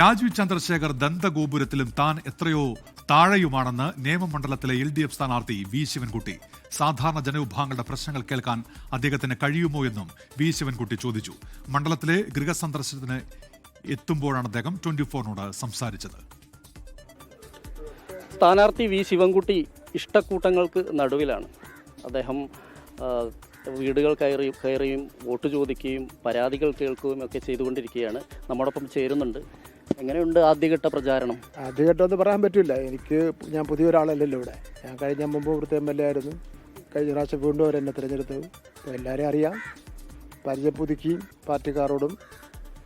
രാജീവ് ചന്ദ്രശേഖർ ദന്തഗോപുരത്തിലും താൻ എത്രയോ താഴെയുമാണെന്ന് നിയമമണ്ഡലത്തിലെ LDF സ്ഥാനാർത്ഥി വി ശിവൻകുട്ടി. സാധാരണ ജനവിഭാഗങ്ങളുടെ പ്രശ്നങ്ങൾ കേൾക്കാൻ അദ്ദേഹത്തിന് കഴിയുമോ എന്നും വി ശിവൻകുട്ടി ചോദിച്ചു. മണ്ഡലത്തിലെ ഗൃഹസന്ദർശനത്തിന് എത്തുമ്പോഴാണ് അദ്ദേഹം 24നോട് സംസാരിച്ചത്. സ്ഥാനാർത്ഥി വി ശിവൻകുട്ടി ഇഷ്ടക്കൂട്ടങ്ങൾക്ക് നടുവിലാണ്. അദ്ദേഹം വീടുകൾ കയറിയും വോട്ട് ചോദിക്കുകയും പരാതികൾ കേൾക്കുകയും ഒക്കെ ചെയ്തുകൊണ്ടിരിക്കുകയാണ്. നമ്മോടൊപ്പം ചേരുന്നുണ്ട്. എങ്ങനെയുണ്ട് ആദ്യഘട്ട പ്രചാരണം? ആദ്യഘട്ടം എന്ന് പറയാൻ പറ്റില്ല. ഞാൻ പുതിയൊരാളല്ലല്ലോ ഇവിടെ. ഞാൻ മുമ്പ് ഇവിടുത്തെ MLA ആയിരുന്നു. കഴിഞ്ഞ പ്രാവശ്യം വീണ്ടും അവരെന്നെ തിരഞ്ഞെടുത്തത്. അപ്പോൾ എല്ലാവരെയും അറിയാം. പരിചയം പുതുക്കിയും പാർട്ടിക്കാരോടും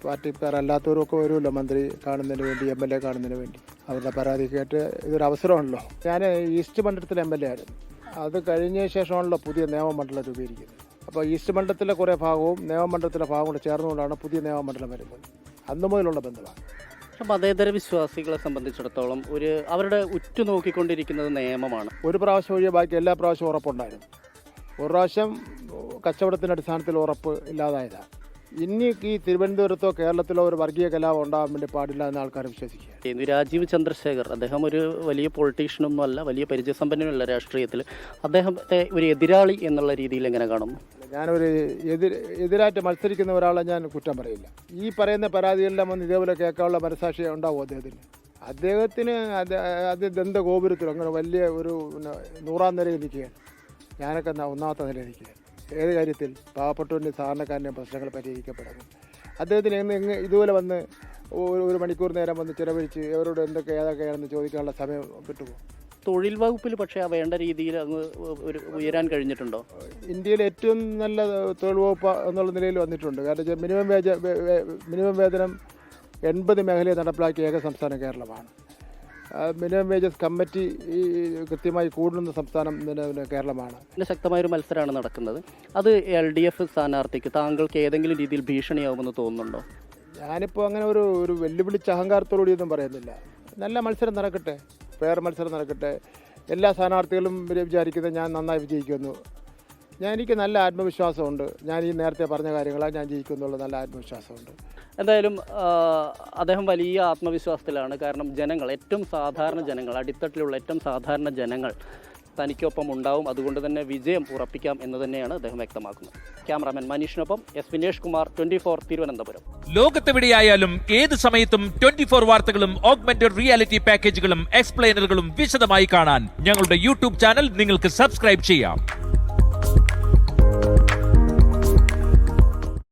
പാർട്ടിക്കാരല്ലാത്തവരും ഒക്കെ വരുമല്ലോ മന്ത്രി കാണുന്നതിന് വേണ്ടി, MLA കാണുന്നതിന് വേണ്ടി. അവരുടെ പരാതി കേട്ട് ഇതൊരു അവസരമാണല്ലോ. ഞാൻ ഈസ്റ്റ് മണ്ഡലത്തിലെ MLA ആയിരുന്നു. അത് കഴിഞ്ഞ ശേഷമാണല്ലോ പുതിയ നിയമമണ്ഡലം രൂപീകരിക്കുന്നത്. അപ്പോൾ ഈസ്റ്റ് മണ്ഡലത്തിലെ കുറേ ഭാഗവും നിയമമണ്ഡലത്തിലെ ഭാഗവും കൂടെ ചേർന്നുകൊണ്ടാണ് പുതിയ നിയമമണ്ഡലം വരുന്നത്. അന്നു മുതലുള്ള ബന്ധമാണ്. പക്ഷെ മതേതര വിശ്വാസികളെ സംബന്ധിച്ചിടത്തോളം അവരുടെ ഉറ്റുനോക്കിക്കൊണ്ടിരിക്കുന്നത് നിയമമാണ്. ഒരു പ്രാവശ്യം ഒഴികെ ബാക്കി എല്ലാ പ്രാവശ്യവും ഉറപ്പുണ്ടായിരുന്നു. ഒരു പ്രാവശ്യം കച്ചവടത്തിൻ്റെ അടിസ്ഥാനത്തിൽ ഉറപ്പ് ഇല്ലാതായതാണ്. ഇനി ഈ തിരുവനന്തപുരത്തോ കേരളത്തിലോ ഒരു വർഗീയ കലാപം ഉണ്ടാകാൻ വേണ്ടി പാടില്ല എന്ന് ആൾക്കാർ വിശ്വസിക്കുക. രാജീവ് ചന്ദ്രശേഖർ അദ്ദേഹം ഒരു വലിയ പൊളിറ്റീഷ്യനൊന്നും അല്ല, വലിയ പരിചയസമ്പന്നനല്ല രാഷ്ട്രീയത്തിൽ. അദ്ദേഹത്തെ ഒരു എതിരാളി എന്നുള്ള രീതിയിൽ എങ്ങനെ കാണുന്നു? ഞാനൊരു എതിരായിട്ട് മത്സരിക്കുന്ന ഒരാളെ ഞാൻ കുറ്റം പറയില്ല. ഈ പറയുന്ന പരാതിയെല്ലാം വന്ന് ഇതേപോലെ കേൾക്കാനുള്ള മനസാക്ഷി ഉണ്ടാവും അദ്ദേഹത്തിന്. അത് ദന്തഗോപുരത്തിൽ അങ്ങനെ വലിയ ഒരു 100ാം നിലയിൽ നിൽക്കുകയാണ്. ഞാനൊക്കെ 1ാമത്തെ നിലയിൽ നിൽക്കുകയാണ്. ഏത് കാര്യത്തിൽ? പാവപ്പെട്ടവൻ്റെയും സാധാരണക്കാരൻ്റെയും പ്രശ്നങ്ങൾ പരിഹരിക്കപ്പെടുന്നു. അദ്ദേഹത്തിന് ഇതുപോലെ വന്ന് ഒരു മണിക്കൂർ നേരം വന്ന് ചിലവഴിച്ച് അവരോട് ഏതൊക്കെയാണെന്ന് ചോദിക്കാനുള്ള സമയം കിട്ടുമോ? തൊഴിൽ വകുപ്പിൽ പക്ഷേ വേണ്ട രീതിയിൽ അങ്ങ് ഉയരാൻ കഴിഞ്ഞിട്ടുണ്ടോ? ഇന്ത്യയിലെ ഏറ്റവും നല്ല തൊഴിൽ വകുപ്പ് എന്നുള്ള നിലയിൽ വന്നിട്ടുണ്ട്. കാരണം മിനിമം വേതനം 80 മേഖലയെ നടപ്പിലാക്കിയ ഏക സംസ്ഥാനം കേരളമാണ്. മിനിമം വേജസ് കമ്മിറ്റി കൃത്യമായി കൂടുന്ന സംസ്ഥാനം കേരളമാണ്. പിന്നെ ശക്തമായൊരു മത്സരമാണ് നടക്കുന്നത്. അത് LDF സ്ഥാനാർത്ഥിക്ക് താങ്കൾക്ക് ഏതെങ്കിലും രീതിയിൽ ഭീഷണിയാവുമെന്ന് തോന്നുന്നുണ്ടോ? ഞാനിപ്പോൾ അങ്ങനെ ഒരു വെല്ലുവിളിച്ച അഹങ്കാരത്തോടുകൂടിയൊന്നും പറയുന്നില്ല. നല്ല മത്സരം നടക്കട്ടെ, ഫെയർ മത്സരം നടക്കട്ടെ. എല്ലാ സ്ഥാനാർത്ഥികളും വിചാരിക്കുന്നത് ഞാൻ നന്നായി വിജയിക്കുമെന്നു. എനിക്ക് നല്ല ആത്മവിശ്വാസമുണ്ട്. ഞാൻ ഈ നേരത്തെ പറഞ്ഞ കാര്യങ്ങളാണ് ഞാൻ ജയിക്കുമെന്നുള്ള നല്ല ആത്മവിശ്വാസമുണ്ട്. എന്തായാലും അദ്ദേഹം വലിയ ആത്മവിശ്വാസത്തിലാണ്. കാരണം ജനങ്ങൾ, ഏറ്റവും സാധാരണ ജനങ്ങൾ, അടിത്തട്ടിലുള്ള ഏറ്റവും സാധാരണ ജനങ്ങൾ തനിക്കൊപ്പം ഉണ്ടാവും. അതുകൊണ്ട് തന്നെ വിജയം ഉറപ്പിക്കാം എന്ന് തന്നെയാണ് അദ്ദേഹം വ്യക്തമാക്കുന്നത്. ക്യാമറാമാൻ മനീഷിനൊപ്പം S വിനേഷ് കുമാർ, 24 തിരുവനന്തപുരം. ലോകത്തെവിടെയായാലും ഏത് സമയത്തും 24 വാർത്തകളും ഓഗ്മെന്റഡ് റിയാലിറ്റി പാക്കേജുകളും എക്സ്പ്ലെയിനറുകളും വിശദമായി കാണാൻ ഞങ്ങളുടെ YouTube ചാനൽ നിങ്ങൾക്ക് സബ്സ്ക്രൈബ് ചെയ്യാം.